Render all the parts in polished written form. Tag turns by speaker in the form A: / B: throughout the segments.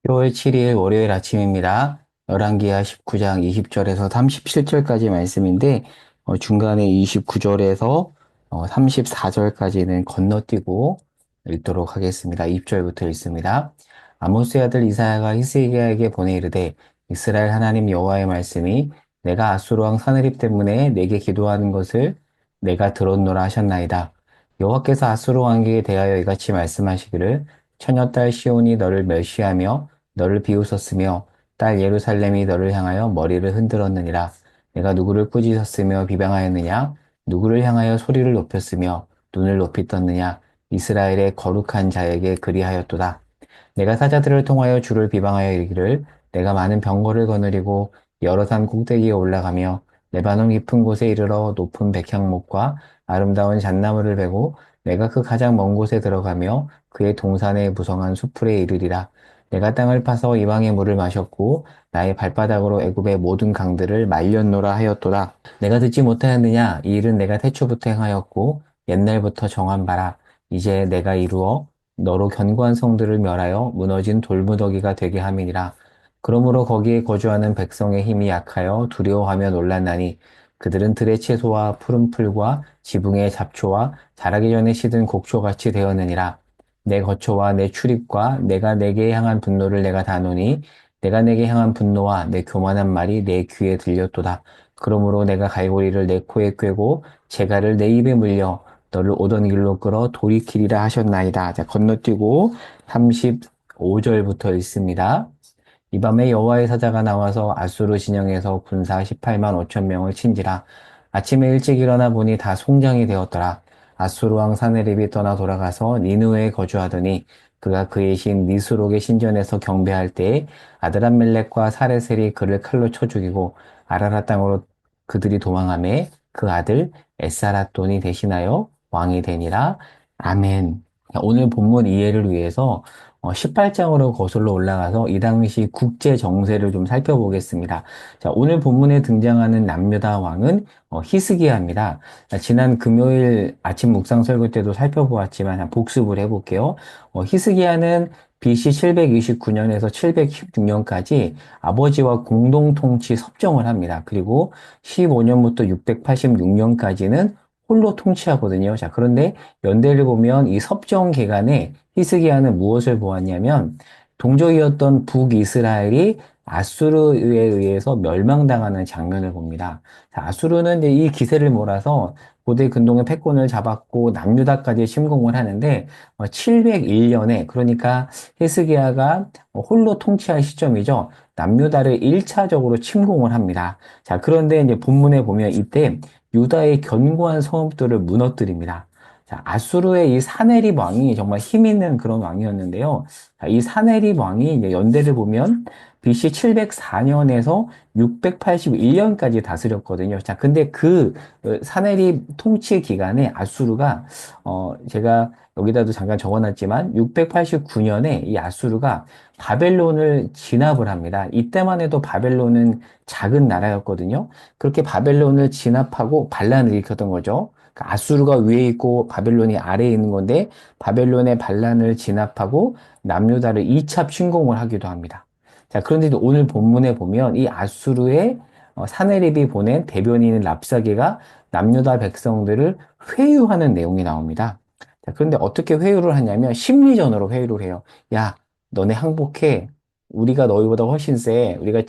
A: 10월 7일 월요일 아침입니다. 열왕기하 19장 20절에서 37절까지 말씀인데 중간에 29절에서 34절까지는 건너뛰고 읽도록 하겠습니다. 2절부터 읽습니다. 아모스의 아들 이사야가 히스기야에게 보내 이르되 이스라엘 하나님 여호와의 말씀이 내가 아수르 왕 사느립 때문에 내게 기도하는 것을 내가 들었노라 하셨나이다. 여호와께서 아수르 왕에게 대하여 이같이 말씀하시기를 처녀딸 시온이 너를 멸시하며 너를 비웃었으며 딸 예루살렘이 너를 향하여 머리를 흔들었느니라. 내가 누구를 꾸짖었으며 비방하였느냐? 누구를 향하여 소리를 높였으며 눈을 높이 떴느냐? 이스라엘의 거룩한 자에게 그리하였도다. 내가 사자들을 통하여 주를 비방하여 이르기를 내가 많은 병거를 거느리고 여러 산 꼭대기에 올라가며 레바논 깊은 곳에 이르러 높은 백향목과 아름다운 잣나무를 베고 내가 그 가장 먼 곳에 들어가며 그의 동산의 무성한 수풀에 이르리라. 내가 땅을 파서 이방의 물을 마셨고 나의 발바닥으로 애굽의 모든 강들을 말렸노라 하였도다. 내가 듣지 못하였느냐? 이 일은 내가 태초부터 행하였고 옛날부터 정한 바라. 이제 내가 이루어 너로 견고한 성들을 멸하여 무너진 돌무더기가 되게 함이니라. 그러므로 거기에 거주하는 백성의 힘이 약하여 두려워하며 놀랐나니 그들은 들의 채소와 푸른 풀과 지붕의 잡초와 자라기 전에 시든 곡초같이 되었느니라. 내 거처와 내 출입과 내가 내게 향한 분노를 내가 다 노니 내가 내게 향한 분노와 내 교만한 말이 내 귀에 들렸도다. 그러므로 내가 갈고리를 내 코에 꿰고 재갈을 내 입에 물려 너를 오던 길로 끌어 돌이키리라 하셨나이다. 자, 건너뛰고 35절부터 읽습니다. 이 밤에 여호와의 사자가 나와서 아수르 진영에서 군사 18만 5천 명을 친지라. 아침에 일찍 일어나 보니 다 송장이 되었더라. 아수르 왕 사네립이 떠나 돌아가서 니느웨에 거주하더니 그가 그의 신 니스록의 신전에서 경배할 때에 아드람멜렉과 사레셀이 그를 칼로 쳐 죽이고 아라라 땅으로 그들이 도망하매 그 아들 에사라돈이 대신하여 왕이 되니라. 아멘. 오늘 본문 이해를 위해서 18장으로 거슬러 올라가서 이 당시 국제 정세를 좀 살펴보겠습니다. 자, 오늘 본문에 등장하는 남유다 왕은 히스기야입니다. 자, 지난 금요일 아침 묵상 설교 때도 살펴보았지만 복습을 해볼게요. 히스기야는 BC 729년에서 716년까지 아버지와 공동 통치 섭정을 합니다. 그리고 15년부터 686년까지는 홀로 통치하거든요. 자, 그런데 연대를 보면 이 섭정 기간에 히스기야는 무엇을 보았냐면 동족이었던 북이스라엘이 아수르에 의해서 멸망당하는 장면을 봅니다. 자, 아수르는 이제 이 기세를 몰아서 고대 근동의 패권을 잡았고 남유다까지 침공을 하는데 701년에 그러니까 히스기야가 홀로 통치할 시점이죠. 남유다를 1차적으로 침공을 합니다. 자, 그런데 이제 본문에 보면 이때 유다의 견고한 성읍들을 무너뜨립니다. 자, 아수르의 이 사네립 왕이 정말 힘 있는 그런 왕이었는데요. 자, 이 사네립 왕이 이제 연대를 보면 BC 704년에서 681년까지 다스렸거든요. 자, 근데 그 사네립 통치 기간에 아수르가 제가 여기다도 잠깐 적어놨지만 689년에 이 아수르가 바벨론을 진압을 합니다. 이때만 해도 바벨론은 작은 나라였거든요. 그렇게 바벨론을 진압하고 반란을 일으켰던 거죠. 그러니까 아수르가 위에 있고 바벨론이 아래에 있는 건데 바벨론의 반란을 진압하고 남유다를 2차 침공을 하기도 합니다. 자, 그런데 오늘 본문에 보면 이 아수르의 사네립이 보낸 대변인 랍사게가 남유다 백성들을 회유하는 내용이 나옵니다. 자, 그런데 어떻게 회유를 하냐면 심리전으로 회유를 해요. 야, 너네 항복해. 우리가 너희보다 훨씬 세. 우리가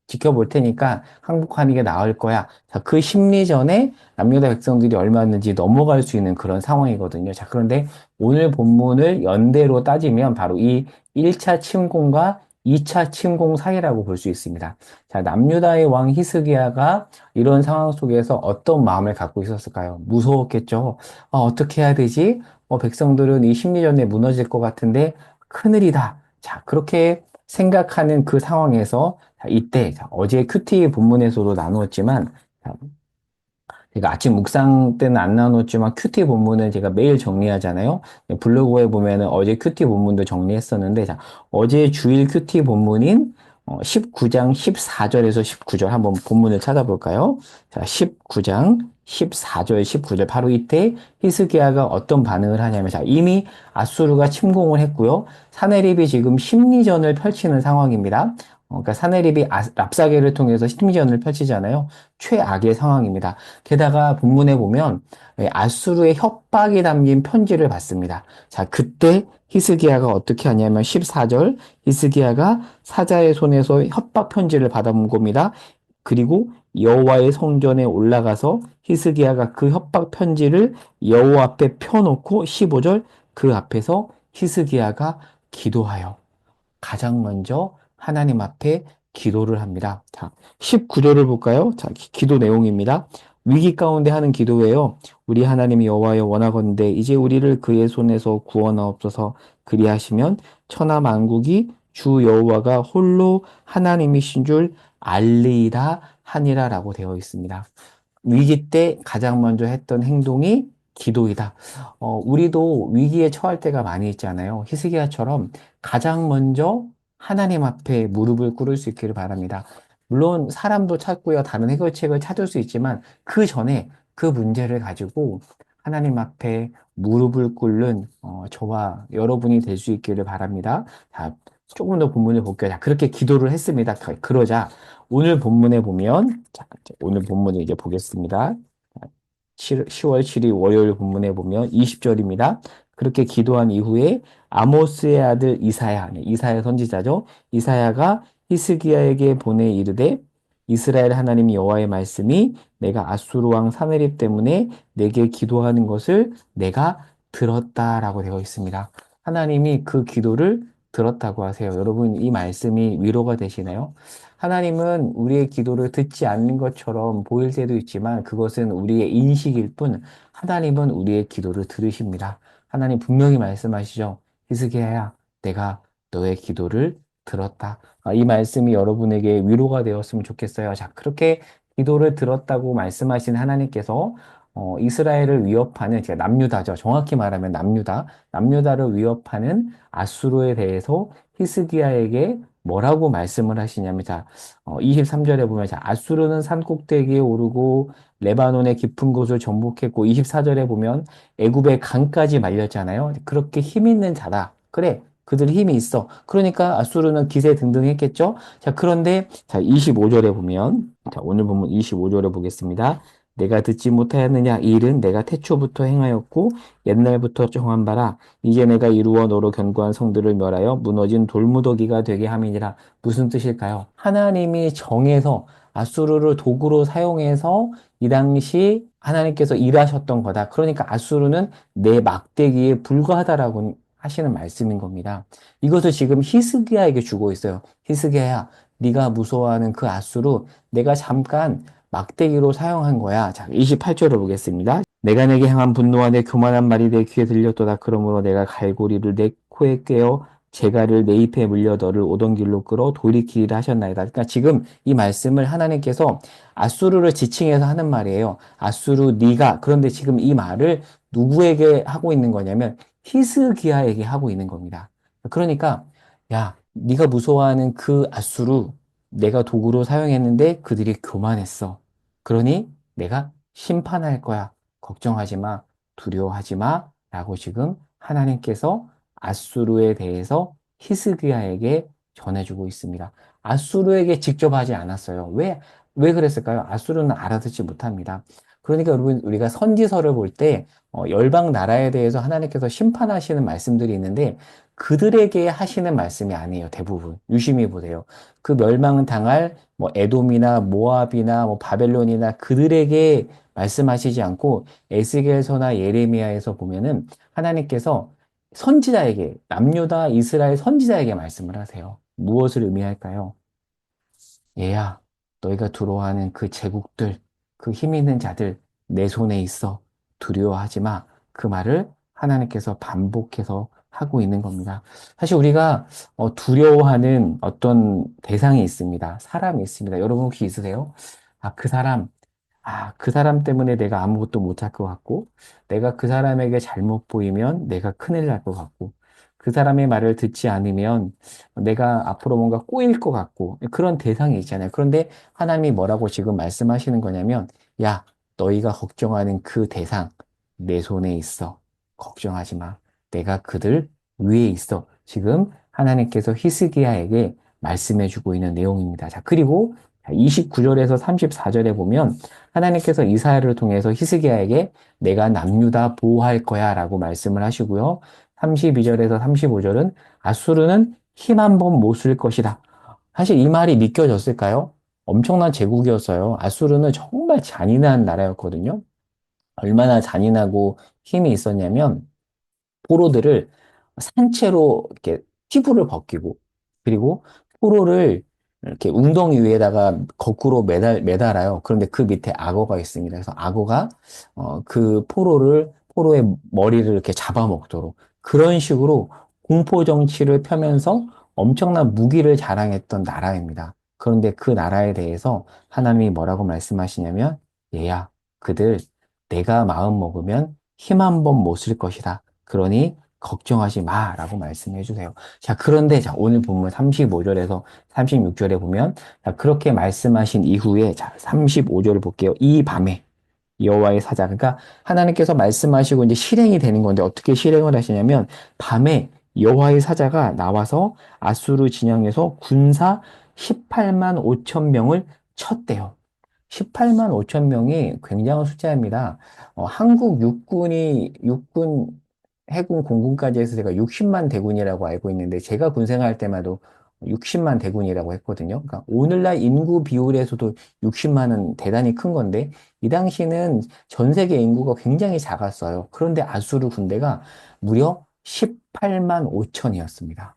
A: 지켜볼 테니까 항복하는 게 나을 거야. 자, 그 심리전에 남유다 백성들이 얼마였는지 넘어갈 수 있는 그런 상황이거든요. 자, 그런데 오늘 본문을 연대로 따지면 바로 이 1차 침공과 2차 침공 사이라고 볼 수 있습니다. 자, 남유다의 왕 히스기야가 이런 상황 속에서 어떤 마음을 갖고 있었을까요? 무서웠겠죠. 어떻게 해야 되지? 백성들은 이 심리전에 무너질 것 같은데 큰일이다. 자, 그렇게 생각하는 그 상황에서 자, 이때 자, 어제 큐티 본문에서도 나누었지만 자, 제가 아침 묵상 때는 안 나눴지만 큐티 본문은 제가 매일 정리하잖아요. 블로그에 보면은 어제 큐티 본문도 정리했었는데 자, 어제 주일 큐티 본문인 19장 14절에서 19절 한번 본문을 찾아볼까요? 자, 19장 14절, 19절 바로 이때 히스기야가 어떤 반응을 하냐면 자, 이미 아수르가 침공을 했고요. 사네립이 지금 심리전을 펼치는 상황입니다. 그러니까 사네립이 랍사게를 통해서 심리전을 펼치잖아요. 최악의 상황입니다. 게다가 본문에 보면 아수르의 협박이 담긴 편지를 받습니다. 자, 그때 히스기야가 어떻게 하냐면 14절 히스기야가 사자의 손에서 협박 편지를 받아본 겁니다. 그리고 여호와의 성전에 올라가서 히스기야가 그 협박 편지를 여호와 앞에 펴놓고 15절 그 앞에서 히스기야가 기도하여 가장 먼저 하나님 앞에 기도를 합니다. 자, 19절을 볼까요? 자, 기도 내용입니다. 위기 가운데 하는 기도예요. 우리 하나님 여호와여 원하건대 이제 우리를 그의 손에서 구원하옵소서. 그리하시면 천하 만국이 주 여호와가 홀로 하나님이신 줄 알리이다 하니라라고 되어 있습니다. 위기 때 가장 먼저 했던 행동이 기도이다. 우리도 위기에 처할 때가 많이 있잖아요. 히스기야처럼 가장 먼저 하나님 앞에 무릎을 꿇을 수 있기를 바랍니다. 물론 사람도 찾고요, 다른 해결책을 찾을 수 있지만 그 전에 그 문제를 가지고 하나님 앞에 무릎을 꿇는 저와 여러분이 될 수 있기를 바랍니다. 자, 조금 더 본문을 볼게요. 자, 그렇게 기도를 했습니다. 그러자 오늘 본문에 보면 자, 오늘 본문을 이제 보겠습니다. 10월 7일 월요일 본문에 보면 20절입니다. 그렇게 기도한 이후에 아모스의 아들 이사야, 이사야 선지자죠. 이사야가 히스기야에게 보내 이르되 이스라엘 하나님 여호와의 말씀이 내가 아수르 왕 사네립 때문에 내게 기도하는 것을 내가 들었다라고 되어 있습니다. 하나님이 그 기도를 들었다고 하세요. 여러분 이 말씀이 위로가 되시나요? 하나님은 우리의 기도를 듣지 않는 것처럼 보일 때도 있지만 그것은 우리의 인식일 뿐 하나님은 우리의 기도를 들으십니다. 하나님 분명히 말씀하시죠. 히스기야야, 내가 너의 기도를 들었다. 이 말씀이 여러분에게 위로가 되었으면 좋겠어요. 자, 그렇게 기도를 들었다고 말씀하신 하나님께서 이스라엘을 위협하는 제가 남유다죠. 정확히 말하면 남유다를 위협하는 아수르에 대해서 히스기야에게 뭐라고 말씀을 하시냐면, 자, 23절에 보면, 자, 아수르는 산 꼭대기에 오르고, 레바논의 깊은 곳을 정복했고, 24절에 보면, 애굽의 강까지 말렸잖아요. 그렇게 힘 있는 자다. 그래, 그들 힘이 있어. 그러니까 아수르는 기세 등등했겠죠? 자, 그런데, 자, 25절에 보면, 자, 오늘 보면 25절에 보겠습니다. 내가 듣지 못하였느냐? 이 일은 내가 태초부터 행하였고, 옛날부터 정한 바라. 이제 내가 이루어 너로 견고한 성들을 멸하여 무너진 돌무더기가 되게 함이니라. 무슨 뜻일까요? 하나님이 정해서 아수르를 도구로 사용해서 이 당시 하나님께서 일하셨던 거다. 그러니까 아수르는 내 막대기에 불과하다라고 하시는 말씀인 겁니다. 이것을 지금 히스기야에게 주고 있어요. 히스기야야, 네가 무서워하는 그 아수르 내가 잠깐 막대기로 사용한 거야. 자, 28절을 보겠습니다. 내가 내게 향한 분노와 내 교만한 말이 내 귀에 들렸도다. 그러므로 내가 갈고리를 내 코에 꿰어 재갈을 내 잎에 물려 너를 오던 길로 끌어 돌이키리라 하셨나이다. 그러니까 지금 이 말씀을 하나님께서 아수르를 지칭해서 하는 말이에요. 아수르 네가 그런데 지금 이 말을 누구에게 하고 있는 거냐면 히스기야에게 하고 있는 겁니다. 그러니까 야, 네가 무서워하는 그 아수르 내가 도구로 사용했는데 그들이 교만했어. 그러니 내가 심판할 거야. 걱정하지 마, 두려워하지 마, 라고 지금 하나님께서 아수르에 대해서 히스기야에게 전해주고 있습니다. 아수르에게 직접 하지 않았어요. 왜 그랬을까요? 아수르는 알아듣지 못합니다. 그러니까 여러분, 우리가 선지서를 볼 때, 열방 나라에 대해서 하나님께서 심판하시는 말씀들이 있는데, 그들에게 하시는 말씀이 아니에요, 대부분. 유심히 보세요. 그 멸망을 당할, 에돔이나 모압이나 바벨론이나 그들에게 말씀하시지 않고 에스겔서나 예레미야에서 보면은 하나님께서 선지자에게 남유다 이스라엘 선지자에게 말씀을 하세요. 무엇을 의미할까요? 얘야, 너희가 두려워하는 그 제국들, 그 힘 있는 자들 내 손에 있어. 두려워하지 마. 그 말을 하나님께서 반복해서 하고 있는 겁니다. 사실 우리가 두려워하는 어떤 대상이 있습니다. 사람이 있습니다. 여러분 혹시 있으세요? 그 사람 때문에 내가 아무것도 못할 것 같고, 내가 그 사람에게 잘못 보이면 내가 큰일 날 것 같고, 그 사람의 말을 듣지 않으면 내가 앞으로 뭔가 꼬일 것 같고, 그런 대상이 있잖아요. 그런데 하나님이 뭐라고 지금 말씀하시는 거냐면, 야, 너희가 걱정하는 그 대상 내 손에 있어. 걱정하지 마. 내가 그들 위에 있어. 지금 하나님께서 히스기야에게 말씀해주고 있는 내용입니다. 자, 그리고 29절에서 34절에 보면 하나님께서 이사야를 통해서 히스기야에게 내가 남유다 보호할 거야 라고 말씀을 하시고요. 32절에서 35절은 아수르는 힘 한 번 못 쓸 것이다. 사실 이 말이 믿겨졌을까요? 엄청난 제국이었어요. 아수르는 정말 잔인한 나라였거든요. 얼마나 잔인하고 힘이 있었냐면 포로들을 산채로 이렇게 피부를 벗기고 그리고 포로를 이렇게 웅덩이 위에다가 거꾸로 매달아요. 그런데 그 밑에 악어가 있습니다. 그래서 악어가 그 포로의 머리를 이렇게 잡아먹도록 그런 식으로 공포 정치를 펴면서 엄청난 무기를 자랑했던 나라입니다. 그런데 그 나라에 대해서 하나님이 뭐라고 말씀하시냐면 얘야, 그들 내가 마음 먹으면 힘 한 번 못 쓸 것이다. 그러니 걱정하지 마 라고 말씀해 주세요. 자, 그런데 자, 오늘 본문 35절에서 36절에 보면 자, 그렇게 말씀하신 이후에 자, 35절을 볼게요. 이 밤에 여호와의 사자 그러니까 하나님께서 말씀하시고 이제 실행이 되는 건데 어떻게 실행을 하시냐면 밤에 여호와의 사자가 나와서 아수르 진영에서 군사 18만 5천 명을 쳤대요. 18만 5천 명이 굉장한 숫자입니다. 한국 육군, 해군, 공군까지 해서 제가 60만 대군이라고 알고 있는데 제가 군 생활할 때마다 60만 대군이라고 했거든요. 그러니까 오늘날 인구 비율에서도 60만은 대단히 큰 건데 이 당시는 전 세계 인구가 굉장히 작았어요. 그런데 아수르 군대가 무려 18만 5천이었습니다.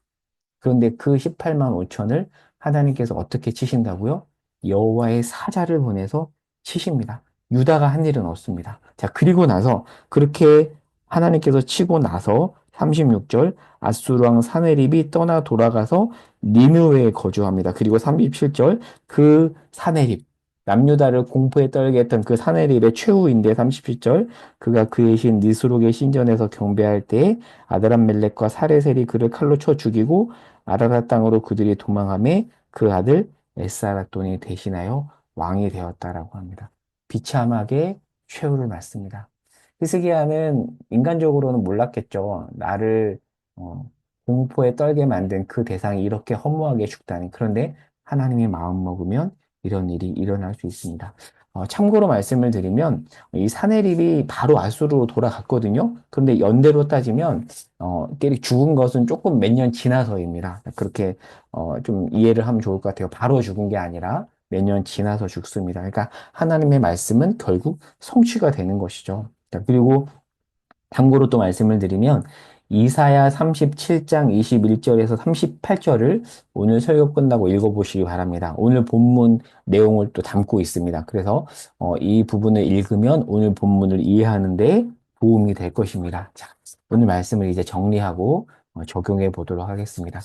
A: 그런데 그 18만 5천을 하나님께서 어떻게 치신다고요? 여호와의 사자를 보내서 치십니다. 유다가 한 일은 없습니다. 자, 그리고 나서 그렇게 하나님께서 치고 나서 36절 아수르 왕 사네립이 떠나 돌아가서 니느웨에 거주합니다. 그리고 37절 그 사네립 남유다를 공포에 떨게 했던 그 사네립의 최후인데 37절 그가 그의 신 니스록의 신전에서 경배할 때에 아드람멜렉과 사레셀이 그를 칼로 쳐 죽이고 아라라 땅으로 그들이 도망하며 그 아들 에스아라돈이 대신하여 왕이 되었다라고 합니다. 비참하게 최후를 맞습니다. 히스기야는 인간적으로는 몰랐겠죠. 나를 공포에 떨게 만든 그 대상이 이렇게 허무하게 죽다니. 그런데 하나님이 마음 먹으면 이런 일이 일어날 수 있습니다. 참고로 말씀을 드리면 이 사내립이 바로 아수르로 돌아갔거든요. 그런데 연대로 따지면 죽은 것은 조금 몇 년 지나서입니다. 그렇게 좀 이해를 하면 좋을 것 같아요. 바로 죽은 게 아니라 몇 년 지나서 죽습니다. 그러니까 하나님의 말씀은 결국 성취가 되는 것이죠. 자, 그리고 참고로 또 말씀을 드리면 이사야 37장 21절에서 38절을 오늘 설교 끝나고 읽어보시기 바랍니다. 오늘 본문 내용을 또 담고 있습니다. 그래서 이 부분을 읽으면 오늘 본문을 이해하는데 도움이 될 것입니다. 자, 오늘 말씀을 이제 정리하고 적용해 보도록 하겠습니다.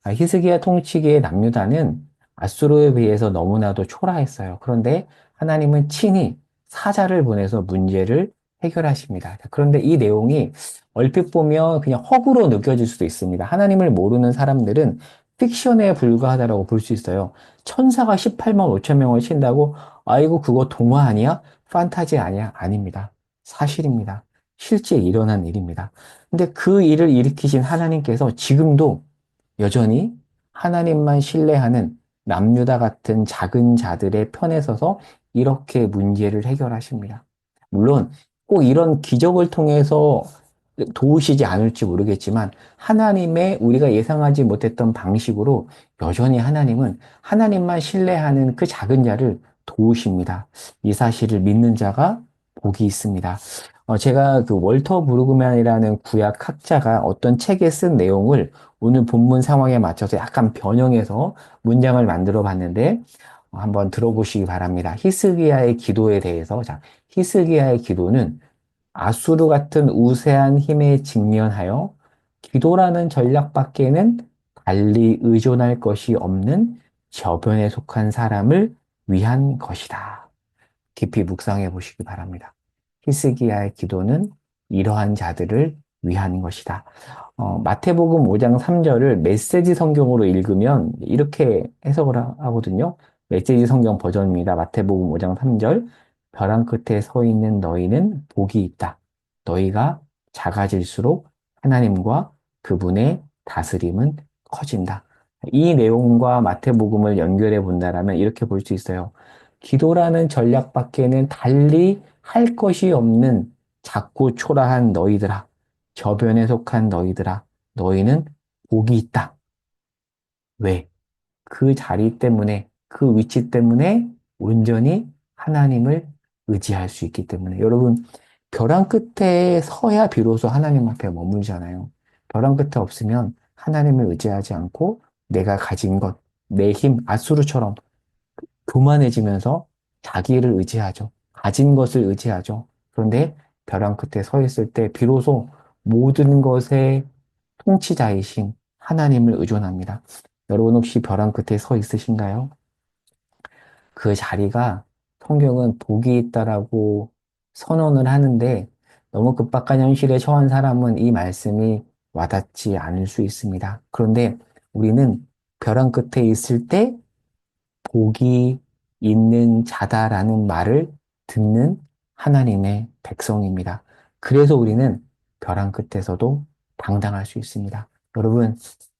A: 히스기야 통치기의 남유다는 아수르에 비해서 너무나도 초라했어요. 그런데 하나님은 친히 사자를 보내서 문제를 해결하십니다. 그런데 이 내용이 얼핏 보면 그냥 허구로 느껴질 수도 있습니다. 하나님을 모르는 사람들은 픽션에 불과하다고 볼 수 있어요. 천사가 18만 5천 명을 친다고 아이고 그거 동화 아니야? 판타지 아니야? 아닙니다. 사실입니다. 실제 일어난 일입니다. 근데 그 일을 일으키신 하나님께서 지금도 여전히 하나님만 신뢰하는 남유다 같은 작은 자들의 편에 서서 이렇게 문제를 해결하십니다. 물론 꼭 이런 기적을 통해서 도우시지 않을지 모르겠지만 하나님의 우리가 예상하지 못했던 방식으로 여전히 하나님은 하나님만 신뢰하는 그 작은 자를 도우십니다. 이 사실을 믿는 자가 복이 있습니다. 제가 그 월터 브루그만이라는 구약 학자가 어떤 책에 쓴 내용을 오늘 본문 상황에 맞춰서 약간 변형해서 문장을 만들어 봤는데 한번 들어보시기 바랍니다. 히스기야의 기도에 대해서 자, 히스기야의 기도는 아수르 같은 우세한 힘에 직면하여 기도라는 전략밖에는 달리 의존할 것이 없는 저변에 속한 사람을 위한 것이다. 깊이 묵상해 보시기 바랍니다. 히스기야의 기도는 이러한 자들을 위한 것이다. 마태복음 5장 3절을 메시지 성경으로 읽으면 이렇게 해석을 하거든요. 메시지 성경 버전입니다. 마태복음 5장 3절. 벼랑 끝에 서 있는 너희는 복이 있다. 너희가 작아질수록 하나님과 그분의 다스림은 커진다. 이 내용과 마태복음을 연결해 본다라면 이렇게 볼 수 있어요. 기도라는 전략 밖에는 달리 할 것이 없는 작고 초라한 너희들아, 저변에 속한 너희들아, 너희는 복이 있다. 왜? 그 자리 때문에, 그 위치 때문에 온전히 하나님을 의지할 수 있기 때문에. 여러분, 벼랑 끝에 서야 비로소 하나님 앞에 머물잖아요. 벼랑 끝에 없으면 하나님을 의지하지 않고 내가 가진 것, 내 힘, 아수르처럼 교만해지면서 자기를 의지하죠. 가진 것을 의지하죠. 그런데 벼랑 끝에 서 있을 때 비로소 모든 것의 통치자이신 하나님을 의존합니다. 여러분 혹시 벼랑 끝에 서 있으신가요? 그 자리가 성경은 복이 있다라고 선언을 하는데 너무 급박한 현실에 처한 사람은 이 말씀이 와닿지 않을 수 있습니다. 그런데 우리는 벼랑 끝에 있을 때 복이 있는 자다라는 말을 듣는 하나님의 백성입니다. 그래서 우리는 벼랑 끝에서도 당당할 수 있습니다. 여러분,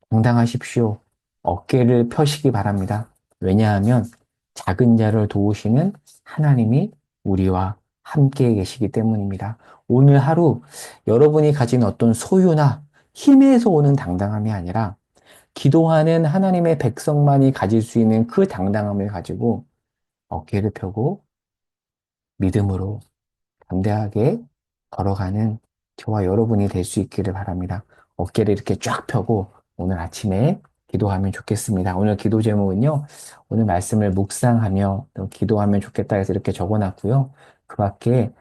A: 당당하십시오. 어깨를 펴시기 바랍니다. 왜냐하면 작은 자를 도우시는 하나님이 우리와 함께 계시기 때문입니다. 오늘 하루 여러분이 가진 어떤 소유나 힘에서 오는 당당함이 아니라 기도하는 하나님의 백성만이 가질 수 있는 그 당당함을 가지고 어깨를 펴고 믿음으로 담대하게 걸어가는 저와 여러분이 될 수 있기를 바랍니다. 어깨를 이렇게 쫙 펴고 오늘 아침에 기도하면 좋겠습니다. 오늘 기도 제목은요, 오늘 말씀을 묵상하며 또 기도하면 좋겠다 해서 이렇게 적어놨고요. 그 밖에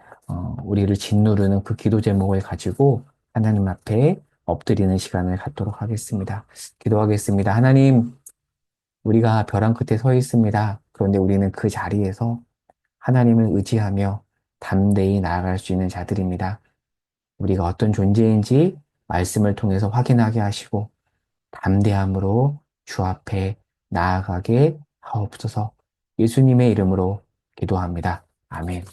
A: 우리를 짓누르는 그 기도 제목을 가지고 하나님 앞에 엎드리는 시간을 갖도록 하겠습니다. 기도하겠습니다. 하나님, 우리가 벼랑 끝에 서 있습니다. 그런데 우리는 그 자리에서 하나님을 의지하며 담대히 나아갈 수 있는 자들입니다. 우리가 어떤 존재인지 말씀을 통해서 확인하게 하시고 담대함으로 주 앞에 나아가게 하옵소서. 예수님의 이름으로 기도합니다. 아멘.